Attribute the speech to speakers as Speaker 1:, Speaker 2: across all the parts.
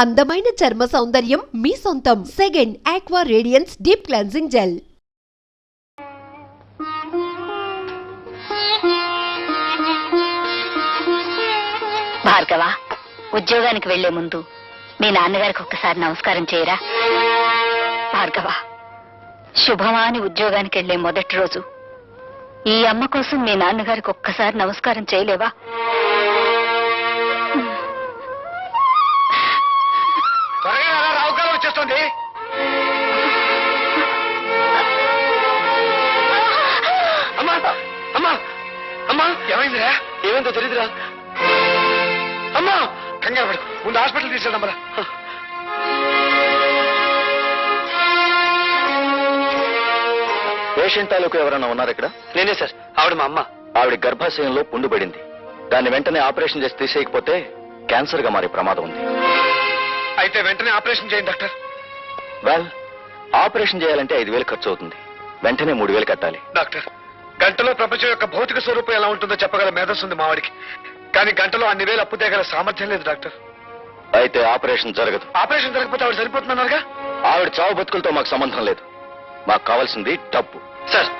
Speaker 1: అందమైన చర్మ సౌందర్యం మీ సొంతం. Second aqua radiance deep cleansing gel.
Speaker 2: Bhargava, ఉద్యోగానికి వెళ్లే ముందు మీ నాన్నగారికి ఒక్కసారి నమస్కారం చేయరా? భార్గవ, శుభమా అని ఉద్యోగానికి వెళ్లే మొదటి రోజు ఈ అమ్మ కోసం మీ నాన్నగారికి ఒక్కసారి నమస్కారం చేయలేవా?
Speaker 3: వచ్చేస్తుంది. అమ్మా అమ్మా అమ్మా, ఏమైందిరా? ఏమైందో తెలీదురా. అమ్మా, కంగారు పడు, ముందు హాస్పిటల్ తీసుకెళ్దాం.
Speaker 4: పేషెంట్ తాలూకు ఎవరైనా ఉన్నారు ఇక్కడ?
Speaker 3: నేనే సార్. ఆవిడ మా అమ్మ.
Speaker 4: ఆవిడ గర్భాశయంలో పుండు పడింది. దాన్ని వెంటనే ఆపరేషన్ చేసి తీసేయకపోతే క్యాన్సర్ గా మారే ప్రమాదం ఉంది.
Speaker 3: అయితే వెంటనే ఆపరేషన్ చేయండి డాక్టర్.
Speaker 4: వెల్, ఆపరేషన్ చేయాలంటే 5,000 ఖర్చు అవుతుంది. వెంటనే 3,000 కట్టాలి.
Speaker 3: డాక్టర్, గంటలో ప్రపంచం యొక్క భౌతిక స్వరూపం ఎలా ఉంటుందో చెప్పగల మేధస్సు ఉంది మావాడికి. కానీ గంటలో అన్ని వేలు అప్పు తేగల సామర్థ్యం లేదు డాక్టర్.
Speaker 4: అయితే ఆపరేషన్ జరగదు.
Speaker 3: ఆపరేషన్ జరగకపోతే ఆవిడ సరిపోతున్నారుగా?
Speaker 4: ఆవిడ చావు బతుకులతో మాకు సంబంధం లేదు. మాకు కావాల్సింది డబ్బు.
Speaker 3: సార్,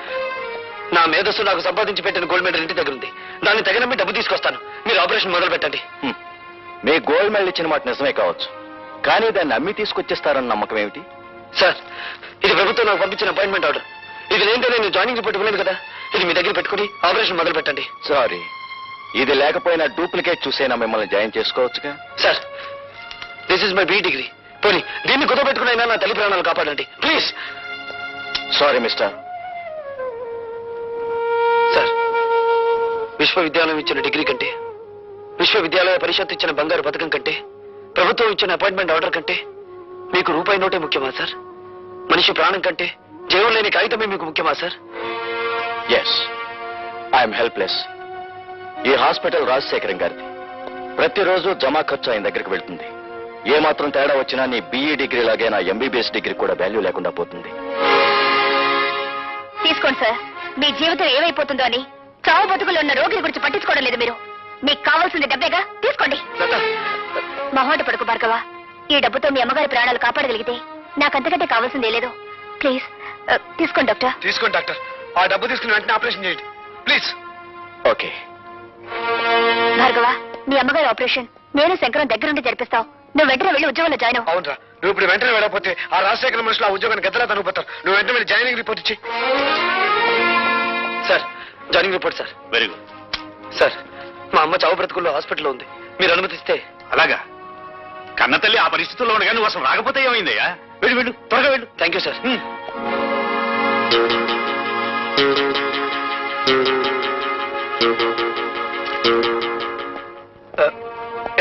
Speaker 3: నా మేధస్సు నాకు సంపాదించి పెట్టిన గోల్డ్ మెడల్ ఇంటి దగ్గర ఉంది. దాన్ని తగినమ్మి డబ్బు తీసుకొస్తాను. మీరు ఆపరేషన్ మొదలు పెట్టండి.
Speaker 4: మీ గోల్డ్ మెడల్ ఇచ్చిన మాట నిజమే కావచ్చు, కానీ దాన్ని అమ్మి తీసుకొచ్చేస్తారన్న నమ్మకం ఏమిటి?
Speaker 3: సార్, ఇది ప్రభుత్వం నాకు పంపించిన అపాయింట్మెంట్ ఆర్డర్. ఇది లేదంటే నేను జాయినింగ్ రిపోర్ట్ ఇవ్వలేదు కదా. ఇది మీ దగ్గర పెట్టుకుని ఆపరేషన్ మొదలు పెట్టండి.
Speaker 4: సారీ, ఇది లేకపోయినా డూప్లికేట్ చూసైనా మిమ్మల్ని జాయిన్ చేసుకోవచ్చుగా.
Speaker 3: Sir, this is my B degree. పోనీ దీన్ని కుదపెట్టుకునైనా నా తల్లి ప్రాణాలు కాపాడండి ప్లీజ్.
Speaker 4: Sorry mister.
Speaker 3: సార్, విశ్వవిద్యాలయం ఇచ్చిన డిగ్రీ కంటే, విశ్వవిద్యాలయ పరిషత్ ఇచ్చిన బంగారు పథకం కంటే, ప్రభుత్వం ఇచ్చిన అపాయింట్మెంట్ ఆర్డర్ కంటే మీకు రూపాయి నోటే ముఖ్యమా సార్? మనిషి ప్రాణం కంటే జీవం లేని కాగితమే మీకు ముఖ్యమా సార్?
Speaker 4: Yes, I'm helpless. ఈ హాస్పిటల్ రాజశేఖరం గారిది. ప్రతిరోజు జమా ఖర్చు ఆయన దగ్గరికి వెళ్తుంది. ఏ మాత్రం తేడా వచ్చినా నీ BE డిగ్రీ లాగే నా MBBS డిగ్రీ కూడా వాల్యూ లేకుండా పోతుంది.
Speaker 2: తీసుకోండి సార్. మీ జీవితం ఏమైపోతుందో అని చావు బతుకులు ఉన్న రోగుల గురించి పట్టించుకోవడం లేదు మీరు. మీకు కావాల్సింది డబ్బేగా, తీసుకోండి. మొహమాట పడుకు భార్గవ. ఈ డబ్బుతో మీ అమ్మగారి ప్రాణాలు కాపాడగలిగితే నాకంతకంటే కావాల్సిందే లేదు. ప్లీజ్ తీసుకోండి డాక్టర్.
Speaker 3: తీసుకోండి డాక్టర్. ఆ డబ్బు తీసుకుని వెంటనే ఆపరేషన్ చేయండి ప్లీజ్.
Speaker 4: ఓకే
Speaker 2: భార్గవ, మీ అమ్మగారి ఆపరేషన్ నేను శంకరం దగ్గరుండి జరిపిస్తావు. నువ్వు వెంటనే వెళ్ళి ఉద్యోగంలో జాయిన్ అవ్వు.
Speaker 3: అవునరా, నువ్వు ఇప్పుడు వెంటనే వెళ్ళకపోతే ఆ రాజశేఖర మనుషులు ఆ ఉద్యోగాన్ని గద్దలా తనుకుపోతారు. నువ్వు వెంటనే వెళ్ళి జాయినింగ్ రిపోర్ట్ ఇచ్చి. Sir, joining report sir.
Speaker 4: Very good
Speaker 3: sir, మా అమ్మ చావు బ్రతుకుల్లో హాస్పిటల్లో ఉంది. మీరు అనుమతిస్తే.
Speaker 4: అలాగా? కన్నతల్లి ఆ పరిస్థితుల్లో ఉండగా నువ్వు అసలు రాకపోతే ఏమైందయ్యా? వెళ్ళు వెళ్ళు, త్వరగా వెళ్ళు.
Speaker 3: Thank you sir.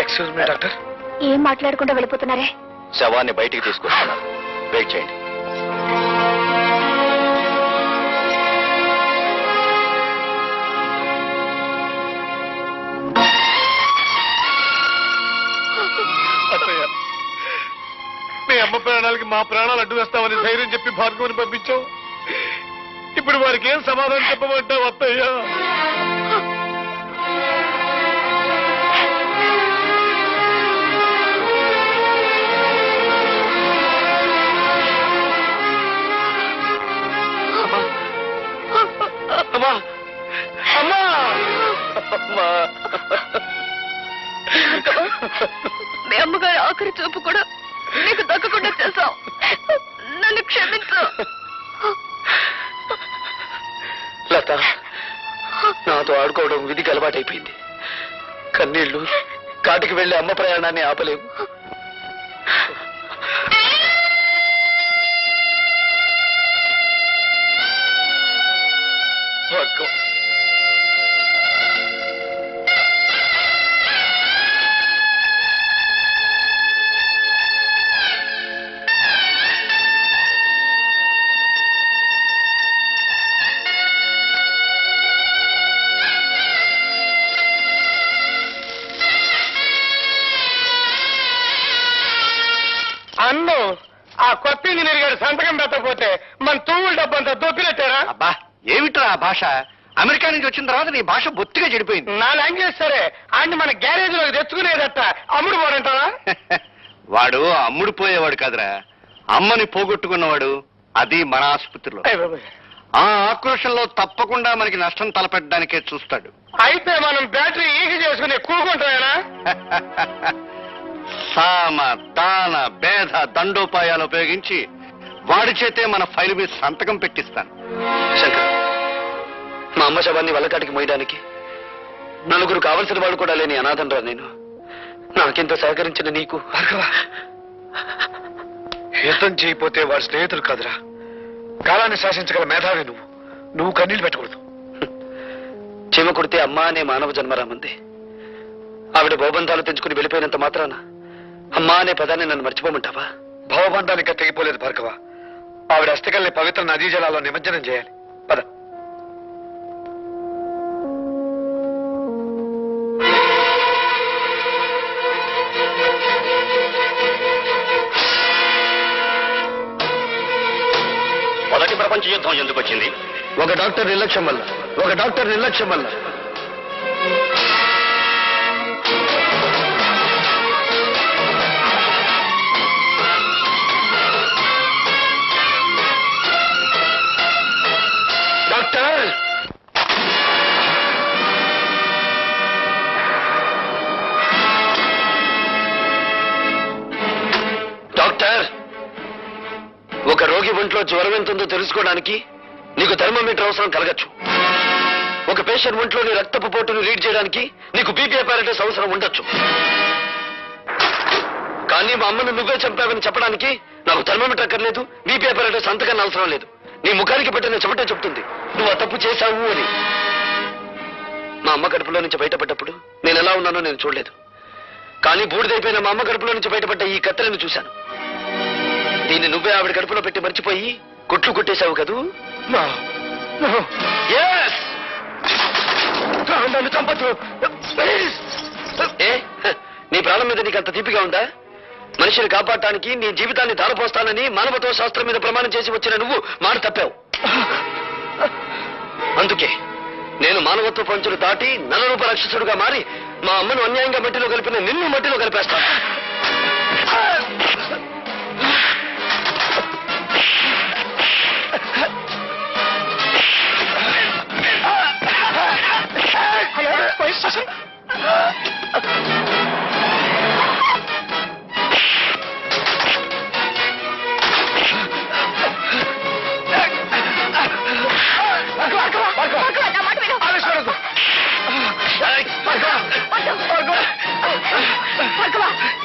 Speaker 3: Excuse me doctor.
Speaker 2: ఏం మాట్లాడకుండా వెళ్ళిపోతున్నారే?
Speaker 4: శవాన్ని బయటికి తీసుకొస్తున్నారు. వెయిట్ చేయండి.
Speaker 3: మీ అమ్మ ప్రాణాలకి మా ప్రాణాలు అడ్డు వేస్తామని ధైర్యం చెప్పి భార్గవని పంపించావు. ఇప్పుడు వారికి ఏం సమాధానం చెప్పమంటావు అత్తయ్యా? అమ్మా అమ్మా అమ్మా,
Speaker 2: మీ అమ్మగారి ఆఖరి చూపు కూడా నీకు దక్కకుండా చేశావు. నన్ను క్షమించు.
Speaker 3: లత, నాతో ఆడుకోవడం విధికి అలవాటైపోయింది. కన్నీళ్లు కాటికి వెళ్లే అమ్మ ప్రయాణాన్ని ఆపలేవు. అన్ను, ఆ కొత్త ఇంజనీర్ గారు సంతకం పెట్టకపోతే మన తూముల డబ్బంతా దొప్పినట్టారా?
Speaker 4: అబ్బా, ఏమిట్రా ఆ భాష? అమెరికా నుంచి వచ్చిన తర్వాత నీ భాష బొత్తిగా చెడిపోయింది.
Speaker 3: నా లాంగ్వేజ్ సరే, ఆయన మన గ్యారేజ్ లో తెచ్చుకునేదట అమ్ముడు పోడంటారా?
Speaker 5: వాడు అమ్ముడు పోయేవాడు కాదురా, అమ్మని పోగొట్టుకున్నవాడు. అది మన ఆసుపత్రిలో. ఆ ఆక్రోషంలో తప్పకుండా మనకి నష్టం తలపెట్టడానికే చూస్తాడు.
Speaker 6: అయితే మనం బ్యాటరీ ఈజీ చేసుకుని కూకుంటామేనా?
Speaker 5: సామ దాన భేద దండోపాయాలు ఉపయోగించి వాడి చేతే మన ఫైల్ మీద సంతకం పెట్టిస్తాను.
Speaker 3: శంకర్, మా అమ్మ శవాన్ని వల్లకాటికి మోయడానికి నలుగురు కావలసిన వాళ్ళు కూడా లేని అనాథంరా నేను. నాకెంత సహకరించిన నీకు
Speaker 6: యుద్ధం చేయకపోతే వాడి స్నేహితులు కాదురా, కాలాన్ని శాసించగల మేధావి నువ్వు కన్నీళ్ళు పెట్టకూడదు.
Speaker 3: చీమ కొడితే అమ్మ అనే మానవ జన్మరామంది. ఆవిడ భవబంధాలు తెంచుకుని వెళ్ళిపోయినంత మాత్రాన అమ్మ అనే పదాన్ని నన్ను మర్చిపోమంటావా?
Speaker 6: భవబంధానికి తెగిపోలేదు భార్గవ. ఆవిడ అస్థికల్ని పవిత్ర నదీ జలాల్లో నిమజ్జనం చేయాలి. పద.
Speaker 4: మొదటి ప్రపంచ యుద్ధం ఎందుకు వచ్చింది?
Speaker 3: ఒక డాక్టర్ నిర్లక్ష్యం వల్ల. డాక్టర్, ఒక రోగి ఒంట్లో జ్వరం ఎంతుందో తెలుసుకోవడానికి నీకు థర్మోమీటర్ అవసరం కలగచ్చు. ఒక పేషెంట్ ఒంట్లోని రక్తపు పోటును రీడ్ చేయడానికి నీకు బీపీ అపారటస్ అవసరం ఉండొచ్చు. కానీ మా అమ్మను నువ్వే చంపావని చెప్పడానికి నాకు థర్మోమీటర్ అక్కర్లేదు, బీపీ అపారటస్ అంతకన్నా అవసరం లేదు. నీ ముఖానికి పెట్టిన చెమటే చెప్తుంది నువ్వు ఆ తప్పు చేశావు అని. మా అమ్మ కడుపులో నుంచి బయటపడ్డప్పుడు నేను ఎలా ఉన్నానో నేను చూడలేదు. కానీ బూడిదైపోయిన మా అమ్మ కడుపులో నుంచి బయటపడ్డ ఈ కత్తెలను చూశాను. దీన్ని నువ్వే ఆవిడ కడుపులో పెట్టి మర్చిపోయి కుట్లు కొట్టేశావు కదూ? నన్ను చంపొద్దు. ఏ, నీ ప్రాణం మీద నీకు అంత తీపిగా ఉందా? మనిషిని కాపాడటానికి నీ జీవితాన్ని ధారపోస్తానని మానవత్వ శాస్త్రం మీద ప్రమాణం చేసి వచ్చిన నువ్వు మాట తప్పావు. అందుకే నేను మానవత్వ పంచులు దాటి నలరూప రాక్షసుడుగా మారి మా అమ్మను అన్యాయంగా మట్టిలో కలిపిన నిన్ను మట్టిలో కలిపేస్తాను.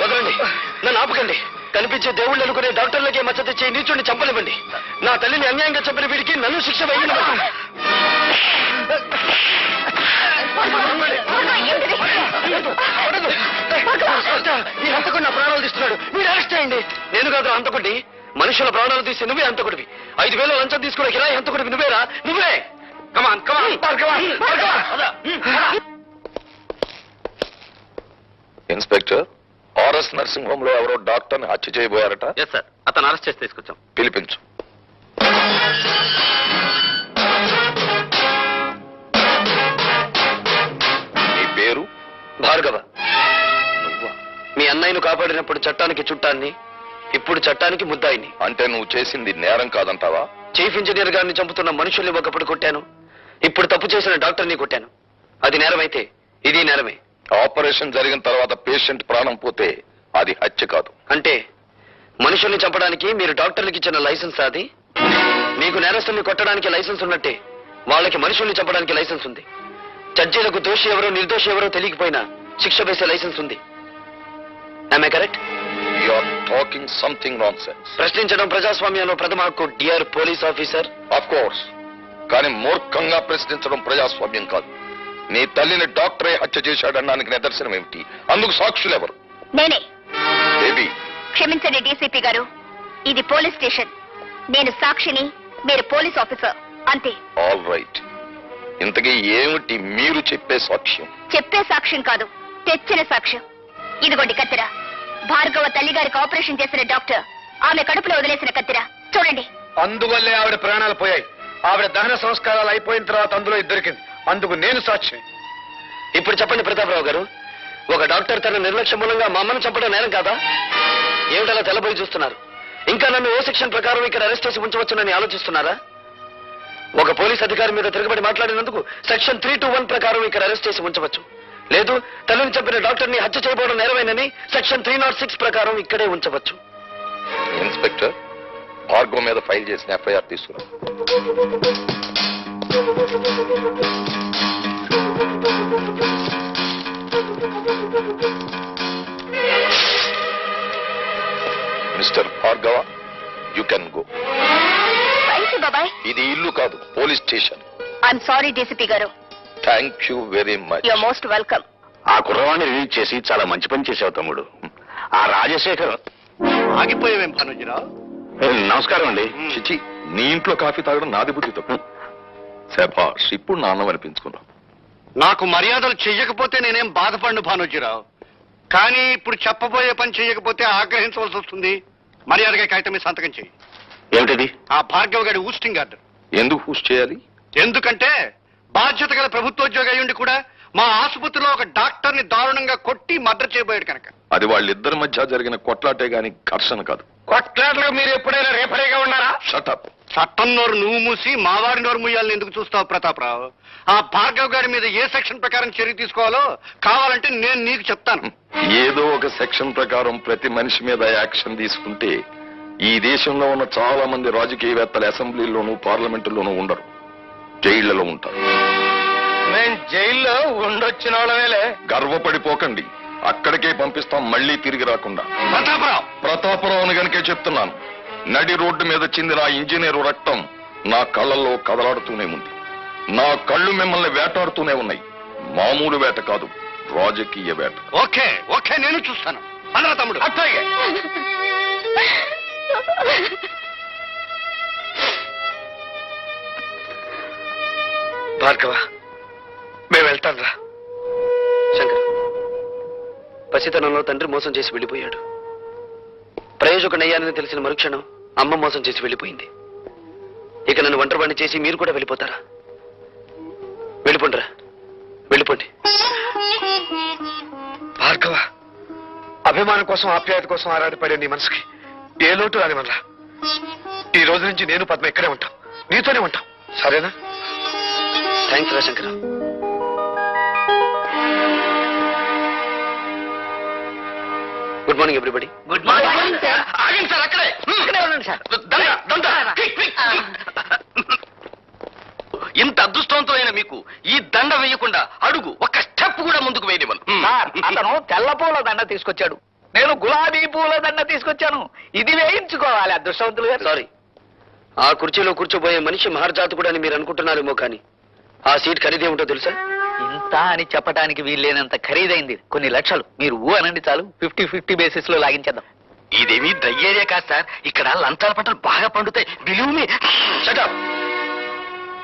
Speaker 3: వదలండి, నన్ను ఆపకండి. కనిపించే దేవుళ్ళు అనుకునే డాక్టర్లకే మచ్చ తెచ్చే నీచుడిని చంపనివ్వండి. నా తల్లిని అన్యాయంగా చంపిన వీడికి నన్ను శిక్ష వేయనివ్వండి. ఈ హంతకుడు నా ప్రాణాలు తీస్తున్నాడు, మీరు అరెస్ట్ చేయండి. నేను కాదు హంతకుడిని, మనుషుల ప్రాణాలు తీసి నువ్వే హంతకుడివి. 5,000 లంచం తీసుకునే కిరాయి హంతకుడివి నువ్వేరా? నువ్వే. కమాన్ కమాన్.
Speaker 4: ఇన్స్పెక్టర్, ఆర్ఎస్ నర్సింగ్ హోమ్ లో ఎవరో డాక్టర్ ని హత్య చేయబోయారట.
Speaker 3: ఎస్ సార్, అతను అరెస్ట్ చేసి తీసుకొచ్చాం.
Speaker 4: పిలిపించు. నీ పేరు?
Speaker 3: భార్గవ. మీ అన్నయ్యను కాపాడినప్పుడు చట్టానికి చుట్టాన్ని, ఇప్పుడు చట్టానికి ముద్దాయిని.
Speaker 4: అంటే నువ్వు చేసింది నేరం కాదంటావా?
Speaker 3: చీఫ్ ఇంజనీర్ గారిని చంపుతున్న మనుషుల్ని ఒకప్పుడు కొట్టాను, ఇప్పుడు తప్పు చేసిన డాక్టర్ని కొట్టాను. అది నేరమైతే ఇది నేరమే.
Speaker 4: ఆపరేషన్ జరిగిన తర్వాత పేషెంట్ ప్రాణం పోతే అది హత్య కాదు.
Speaker 3: అంటే మనుషుల్ని చంపడానికి మీరు డాక్టర్లకి ఇచ్చిన లైసెన్స్ అది? మీకు నేరస్తుల్ని కొట్టడానికి లైసెన్స్ ఉన్నట్టే వాళ్ళకి మనుషుల్ని చంపడానికి లైసెన్స్ ఉంది. జడ్జీలకు దోషి ఎవరో నిర్దోషి ఎవరో తెలియకపోయినా శిక్ష వేసే లైసెన్స్ ఉంది. Am I correct?
Speaker 4: You are talking something nonsense.
Speaker 3: ప్రశ్నించడం ప్రజాస్వామ్యంలో ప్రథమ హక్కు, dear police officer.
Speaker 4: Of course, కానీ మూర్ఖంగా ప్రశ్నించడం ప్రజాస్వామ్యం కాదు. నీ తల్లిని డాక్టరే హత్య చేశాడనడానికి నిదర్శనం ఏమిటి? అందుకు సాక్షులు ఎవరు?
Speaker 2: నేనే.
Speaker 4: బేబీ,
Speaker 2: క్షమించండి డీసీపీ గారు, ఇది పోలీస్ స్టేషన్. నేను సాక్షిని, మీరు పోలీస్ ఆఫీసర్, అంతే.
Speaker 4: All right. ఇంతకీ ఏమిటి మీరు చెప్పే సాక్ష్యం?
Speaker 2: చెప్పే సాక్ష్యం కాదు, తెచ్చిన సాక్ష్యం. ఇదిగోండి కత్తిర. భార్గవ తల్లి గారికి ఆపరేషన్ చేసిన డాక్టర్ ఆమె కడుపులో వదిలేసిన కత్తిర చూడండి.
Speaker 6: అందువల్లే ఆవిడ ప్రాణాలు పోయాయి. ఆవిడ దహన సంస్కారాలు అయిపోయిన తర్వాత అందులో దొరికింది. అందుకు నేను సాక్షి.
Speaker 3: ఇప్పుడు చెప్పండి ప్రతాపరావు గారు, ఒక డాక్టర్ తన నిర్లక్ష్యం మూలంగా మా అమ్మను చంపడం నేరం కాదా? ఏమిటలా తెల్లబోయి చూస్తున్నారు? ఇంకా నన్ను ఏ సెక్షన్ ప్రకారం ఇక్కడ అరెస్ట్ చేసి ఉంచవచ్చునని ఆలోచిస్తున్నారా? ఒక పోలీస్ అధికారి మీద తిరగబడి మాట్లాడినందుకు సెక్షన్ 321 ప్రకారం ఇక్కడ అరెస్ట్ చేసి ఉంచవచ్చు. లేదు, తల్లిని చంపిన డాక్టర్ని హత్య చేయబోవడం నేరమేనని సెక్షన్ 306 ప్రకారం ఇక్కడే ఉంచవచ్చు.
Speaker 4: ఇన్స్పెక్టర్, భార్గవ్ మీద ఫైల్ చేసిన ఎఫ్ఐఆర్ తీసుకురా. Mister Bhargava, you can go.
Speaker 2: బాబాయ్,
Speaker 4: ఇది ఇల్లు కాదు, police station.
Speaker 2: I'm sorry DCP గారు.
Speaker 4: Thank you very much.
Speaker 2: You're most welcome.
Speaker 4: ఆ కుర్రవాణ్ణి రిలీజ్ చేసి చాలా మంచి పని చేసావు తమ్ముడు. ఆ రాజశేఖర్
Speaker 5: ఆగిపోయావేం భానోజీరావు?
Speaker 4: నమస్కారం అండి. చిచి, నీ ఇంట్లో కాఫీ తాగడం నాది బుద్ధి తప్పు. శభాష్, ఇప్పుడు నా అన్నం అనిపించుకున్నావు.
Speaker 5: నాకు మర్యాదలు చెయ్యకపోతే నేనేం బాధపడను భానోజీరావు, కానీ ఇప్పుడు చెప్పబోయే పని చెయ్యకపోతే ఆగ్రహించవలసి వస్తుంది. మర్యాదగా కాగితం మీద సంతకం చెయ్యి.
Speaker 4: ఏమిటది?
Speaker 5: ఆ భార్గవ్ గారి ఊస్టింగ్ ఆర్డర్.
Speaker 4: ఎందుకు పూజ చేయాలి?
Speaker 5: ఎందుకంటే బాధ్యత గల ప్రభుత్వోద్యోగి అయ్యుండి కూడా మా ఆసుపత్రిలో ఒక డాక్టర్ని దారుణంగా కొట్టి మర్డర్ చేయబోయాడు కనుక.
Speaker 4: అది వాళ్ళిద్దరి మధ్య జరిగిన కొట్లాటే గాని ఘర్షణ కాదు.
Speaker 6: కొట్లాటలకు మీరు ఎప్పుడైనా రేపరేగా ఉన్నారా?
Speaker 4: షటప్.
Speaker 5: చట్టం నోరు నువ్వు మూసి మావాడి నోరు మూయాలని ఎందుకు చూస్తావు ప్రతాపరావు? ఆ భార్గవ్ గారి మీద ఏ సెక్షన్ ప్రకారం చర్య తీసుకోవాలో కావాలంటే నేను నీకు చెప్తాను.
Speaker 4: ఏదో ఒక సెక్షన్ ప్రకారం ప్రతి మనిషి మీద యాక్షన్ తీసుకుంటే ఈ దేశంలో ఉన్న చాలా మంది రాజకీయవేత్తలు అసెంబ్లీలోనూ పార్లమెంటులోనూ ఉండరు, జైళ్లలో ఉంటారు.
Speaker 6: మేము జైల్లో ఉండొచ్చిన వాళ్ళమేలే.
Speaker 4: గర్వపడిపోకండి, అక్కడికే పంపిస్తాం, మళ్లీ తిరిగి రాకుండా. ప్రతాపరావుని గనుకే చెప్తున్నాను. నడి రోడ్డు మీద చిందిన ఇంజనీరు రక్తం నా కళ్ళల్లో కదలాడుతూనే ఉంది. నా కళ్ళు మిమ్మల్ని వేటాడుతూనే ఉన్నాయి. మామూలు వేట కాదు, రాజకీయ వేట.
Speaker 5: ఓకే ఓకే, నేను చూస్తాను. అనరా తమ్ముడు.
Speaker 6: అట్లాగే. భార్గవ, మేము వెళ్తాం రా.
Speaker 3: శంకర్, పసితనంలో తండ్రి మోసం చేసి వెళ్ళిపోయాడు. ప్రయోజకుడయ్యానని తెలిసిన మరుక్షణం అమ్మ మోసం చేసి వెళ్ళిపోయింది. ఇక నన్ను ఒంటరివాణ్ణి చేసి మీరు కూడా వెళ్ళిపోతారా? వెళ్ళిపోండిరా, వెళ్ళిపోండి.
Speaker 6: భార్గవ, అభిమానం కోసం ఆప్యాయత కోసం ఆరాటపడే నీ మనసుకి ఏ లోటు రానివనరా. ఈ రోజు నుంచి నేను పద్మ ఇక్కడే ఉంటాం, నీతోనే ఉంటాం, సరేనా?
Speaker 3: థ్యాంక్స్ రా Shankar. Good morning everybody.
Speaker 2: Good morning sir.
Speaker 6: ఆగండి సార్, అక్కడే
Speaker 2: ఉండండి సార్.
Speaker 6: ఇంత అదృష్టవంతమైన మీకు ఈ దండ వేయకుండా అడుగు ఒక్క స్టెప్ కూడా ముందుకు వేయనివ్వను.
Speaker 7: అతను తెల్ల పూల దండ తీసుకొచ్చాడు, నేను గులాబీ పూల దండ తీసుకొచ్చాను. ఇది వేయించుకోవాలి అదృష్టవంతులు గారు.
Speaker 3: సారీ, ఆ కుర్చీలో కూర్చోబోయే మనిషి మహర్జాతకుడు అని మీరు అనుకుంటున్నారేమో, కానీ ఆ సీట్ ఖరీదే ఉంటో తెలుసా?
Speaker 7: ఇంత అని చెప్పడానికి వీల్లేనంత ఖరీదైంది. కొన్ని లక్షలు. మీరు ఊ అనండి చాలు, 50-50 బేసిస్ లో లాగించేద్దాం.
Speaker 6: ఇదేమీ డ్రై ఏరియా కాదు సార్, ఇక్కడ లంచాల పంటలు బాగా పండుతాయి. Believe me.
Speaker 3: Shut up.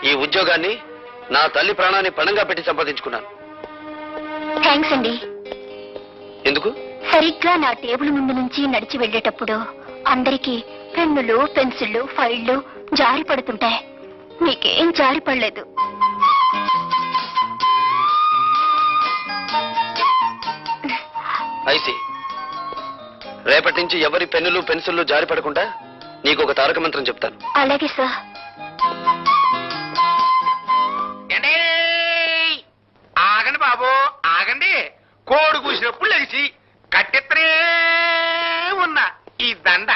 Speaker 3: ఈ ఉద్యోగాన్ని నా తల్లి ప్రాణాన్ని పణంగా పెట్టి సంపాదించుకున్నాను.
Speaker 2: థ్యాంక్స్ అండి.
Speaker 3: ఎందుకు?
Speaker 2: సరిగ్గా నా టేబుల్ ముందు నుంచి నడిచి వెళ్ళేటప్పుడు అందరికీ పెన్నులు, పెన్సిళ్ళు, ఫైళ్లు జారి పడుతుంటాయి. మీకేం జారి పడలేదు.
Speaker 3: ఐసి, రేపటి నుంచి ఎవరి పెన్నులు పెన్సిళ్ళు జారి పడకుండా నీకు ఒక తారక మంత్రం చెప్తాను.
Speaker 2: అలాగే సార్.
Speaker 6: ఆగండి బాబు, ఆగండి. కోడి కూసినప్పుడు లెగిసి కట్టెత్తనే ఉన్న ఈ దండ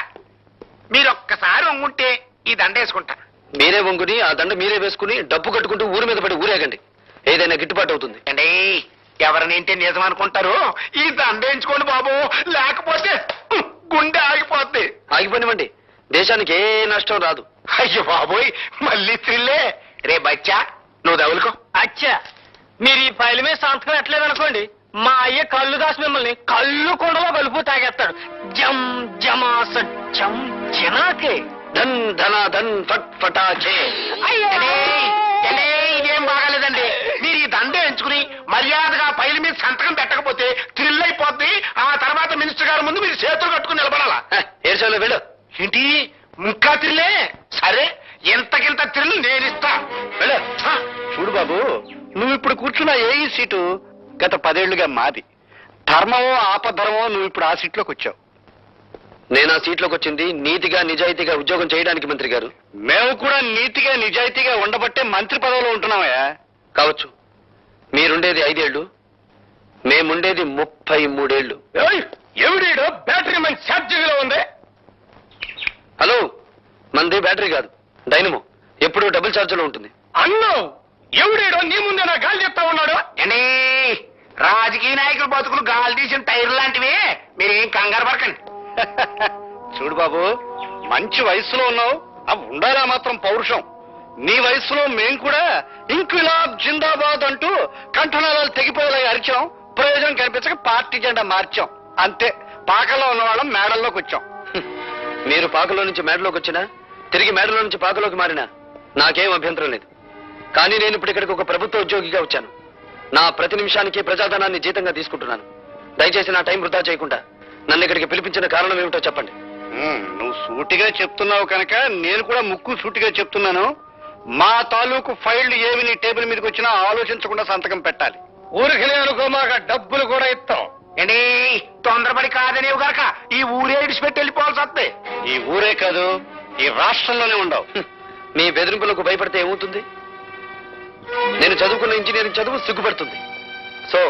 Speaker 6: మీరొక్కసారి వంగుంటే ఈ దండ వేసుకుంటా.
Speaker 3: మీరే వంగుని ఆ దండ మీరే వేసుకుని డబ్బు కట్టుకుంటూ ఊరి మీద పడి ఊరేగండి. ఏదైనా గిట్టుబాటు అవుతుంది.
Speaker 6: అండి, ఎవరినింటే నిజం అనుకుంటారు. ఈ దండ వేయించుకోండి బాబు, లేకపోతే గుండె ఆగిపోద్ది.
Speaker 3: ఆగిపోనివ్వండి, దేశానికి ఏ నష్టం రాదు.
Speaker 6: అయ్యో బాబోయ్, మళ్ళీ త్రిల్లే. రే బచ్చా, నువ్వు తగులుకో.
Speaker 7: అచ్చా, మీరు ఈ ఫైల్ మీద సంతకం ఎట్లేదనుకోండి, మా అయ్య కళ్ళు దాసి మిమ్మల్ని కళ్ళు కొండలో కలుపు తాగేస్తాడు. జమ్ జమాస జం జనాకే.
Speaker 3: ధన్ ధన ధన్ ఫట్ ఫటాచే.
Speaker 6: ఇదేం బాగాలేదండి. మీరు ఈ దండ ఎంచుకుని మర్యాదగా ఫైల్ మీద సంతకం పెట్టకపోతే థ్రిల్ అయిపోద్ది. ఆ తర్వాత మినిస్టర్ గారి ముందు మీరు చేతులు కట్టుకుని నిలబడాలా.
Speaker 3: ఏడ్చాలో వెళ్ళు.
Speaker 6: ఏంటి ఇంకా థ్రిల్లే? సరే, ఎంతకింత థ్రిల్ నేను ఇస్తా.
Speaker 3: వెళ్ళు.
Speaker 5: చూడు బాబు, నువ్వు ఇప్పుడు కూర్చున్న ఏ సీటు గత 10 ఏళ్లుగా మాది. ధర్మమో ఆపధర్మమో నువ్వు ఇప్పుడు ఆ సీట్లోకి వచ్చావు.
Speaker 3: నేను ఆ సీట్లోకి వచ్చింది నీతిగా నిజాయితీగా ఉద్యోగం చేయడానికి మంత్రి గారు.
Speaker 5: మేము కూడా నీతిగా నిజాయితీగా ఉండబట్టే మంత్రి పదవిలో ఉంటున్నామయ్యా.
Speaker 3: కావచ్చు. మీరుండేది 5 ఏళ్ళు, మేముండేది 33 ఏళ్ళు.
Speaker 7: ఎవడీడో బ్యాటరీ మన ఛార్జింగ్ ఉంది.
Speaker 3: హలో, మంది బ్యాటరీ కాదు, డైనమో. ఎప్పుడు డబుల్ ఛార్జ్లో ఉంటుంది.
Speaker 7: అన్ను ఎవడీడో నీ ముందే నా గాలి చెప్తా ఉన్నాడు. రాజకీయ నాయకులు బతుకులు గాలి తీసిన టైర్ లాంటివి. మీరేం కంగారు పడకండి.
Speaker 5: చూడు బాబు, మంచి వయసులో ఉన్నావు, అవి ఉండాలా మాత్రం పౌరుషం. నీ వయసులో మేం కూడా ఇంక్విలాబ్ జిందాబాద్ అంటూ కంఠనాళాలు తెగిపోయేలా అరిచాం. ప్రయోజనం కనిపించక పార్టీ జెండా మార్చాం. అంతే. పాకలో ఉన్న వాళ్ళం మేడల్లోకి వచ్చాం.
Speaker 3: మీరు పాకలో నుంచి మేడలోకి వచ్చినా, తిరిగి మేడలో నుంచి పాకలోకి మారినా నాకేం అభ్యంతరం లేదు. కానీ నేను ఇప్పుడు ఇక్కడికి ఒక ప్రభుత్వ ఉద్యోగిగా వచ్చాను. నా ప్రతి నిమిషానికి ప్రజాధనాన్ని జీతంగా తీసుకుంటున్నాను. దయచేసి నా టైం వృధా చేయకుండా నన్ను ఇక్కడికి పిలిపించిన కారణం ఏమిటో చెప్పండి.
Speaker 5: నువ్వు సూటిగా చెప్తున్నావు కనుక నేను కూడా ముక్కు సూటిగా చెప్తున్నాను. మా తాలూకు ఫైళ్లు ఏవి నీ టేబుల్ మీదకి వచ్చినా ఆలోచించకుండా సంతకం పెట్టాలి.
Speaker 7: ఊరికి అనుకో, మాకు డబ్బులు కూడా ఇస్తాం. ఏంటి తొందరపడి కాదనేవు గనక ఈ ఊరే ఇడిచిపెట్టి వెళ్ళిపోవాల్సి వస్తే.
Speaker 5: ఈ ఊరే కాదు, ఈ రాష్ట్రంలోనే ఉండవు.
Speaker 3: మీ బెదిరింపులకు భయపడితే ఏమవుతుంది? నేను చదువుకున్న ఇంజనీరింగ్ చదువు సిగ్గుపడుతుంది. సో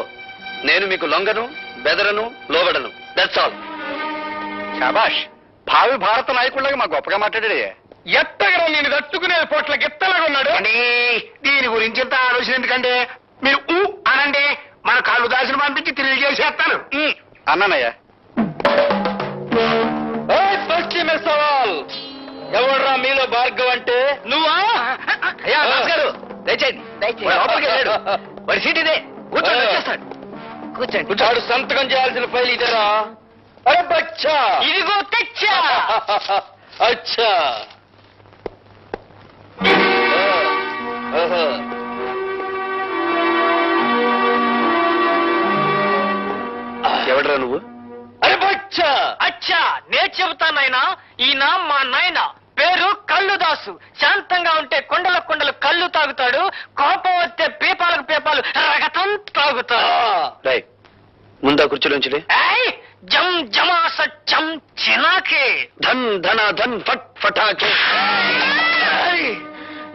Speaker 3: నేను మీకు లొంగను, బెదరను, లోబడను. That's all.
Speaker 5: శాబాష్, భావి భారత నాయకుడిలాగా మా గొప్పగా మాట్లాడాడే.
Speaker 7: ఎత్తగరం నేను తట్టుకునే పోట్ల గెత్తలాగా ఉన్నాడు. దీని గురించి ఎంత ఆలోచన ఎందుకంటే మీరు అనండి, మన కాళ్ళు దాసిన పంపించి తిరిగి చేసేస్తాను.
Speaker 5: అన్నానయ్యా.
Speaker 7: సవాల్ ఎవడ్రా మీలో భార్గవ్ అంటే? నువ్వా? అయ్యా నమస్కారం. దయచేయండి. వాడి సీట్ ఇదే. కూర్చోండి, వచ్చేస్తాడు. కూర్చోండి. వాడు సంతకం చేయాల్సిన ఫైల్ ఇదేరా. అరే బచ్చా, ఇదిగో తెచ్చా. అచ్చా.
Speaker 3: ఎవడరా నువ్వు?
Speaker 7: అరే బచ్చా. అచ్చా, నే చెబుతానైనా. ఈయన మా నాయన పేరు కల్లుదాసు. శాంతంగా ఉంటే కొండల కొండలు కళ్ళు తాగుతాడు. కోపం వస్తే పీపాలకు పీపాలు రగతం తాగుతాడు.
Speaker 3: రాయ్, ముందా కుర్చీలోంచి
Speaker 7: జం జమాస చం చినాకే.
Speaker 3: ధన్ ధన ధన్ ఫట్ ఫటాకే.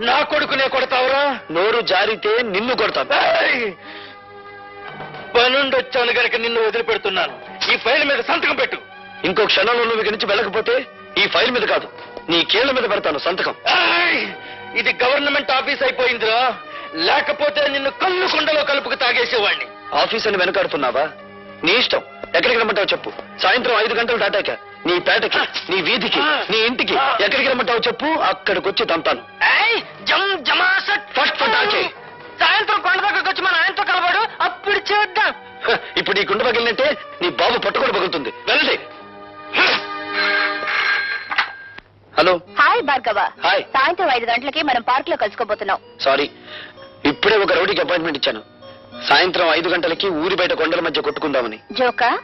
Speaker 7: నా కొడుకునే కొడతావురా?
Speaker 3: నోరు జారితే నిన్ను కొడతాను.
Speaker 7: పనుండొచ్చాను గనక నిన్ను వదిలిపెడుతున్నాను. ఈ ఫైల్ మీద సంతకం పెట్టు.
Speaker 3: ఇంకో క్షణంలో నువ్వు ఇక్కడి నుంచి వెళ్ళకపోతే ఈ ఫైల్ మీద కాదు, నీ కీళ్ల మీద పెడతాను సంతకం.
Speaker 7: ఇది గవర్నమెంట్ ఆఫీస్ అయిపోయిందిరా. లేకపోతే నిన్ను కళ్ళు కుండలో కలుపుకు తాగేసేవాడిని.
Speaker 3: ఆఫీస్ అని వెనకాడుతున్నావా? నీ ఇష్టం. ఎక్కడికి రమ్మంటావు చెప్పు. సాయంత్రం 5 గంటలు దాటాక నీ పేటకి, నీ వీధికి, నీ ఇంటికి ఎక్కడికి రమ్మంటావు చెప్పు. అక్కడికి వచ్చి తంతాను. ఫట్ ఫటాకే.
Speaker 7: సాయంత్రం కొండ దగ్గరకు వచ్చి మా నాయనతో కలవాడు, అప్పుడు చేద్దాం.
Speaker 3: ఇప్పుడు ఈ కుండ పగిలినట్టే నీ బాబు పట్టుకొని పగులుతుంది. వెళ్ళండి. హలో.
Speaker 2: హాయ్ భార్గవ.
Speaker 3: హాయ్.
Speaker 2: సాయంత్రం 5 గంటలకి మనం పార్క్ లో కలుసుకోబోతున్నాం.
Speaker 3: సారీ, ఇప్పుడే ఒక రౌడీకి అపాయింట్మెంట్ ఇచ్చాను. సాయంత్రం 5 గంటలకి ఊరి బయట కొండల మధ్య కొట్టుకుందామని.
Speaker 2: జోకా?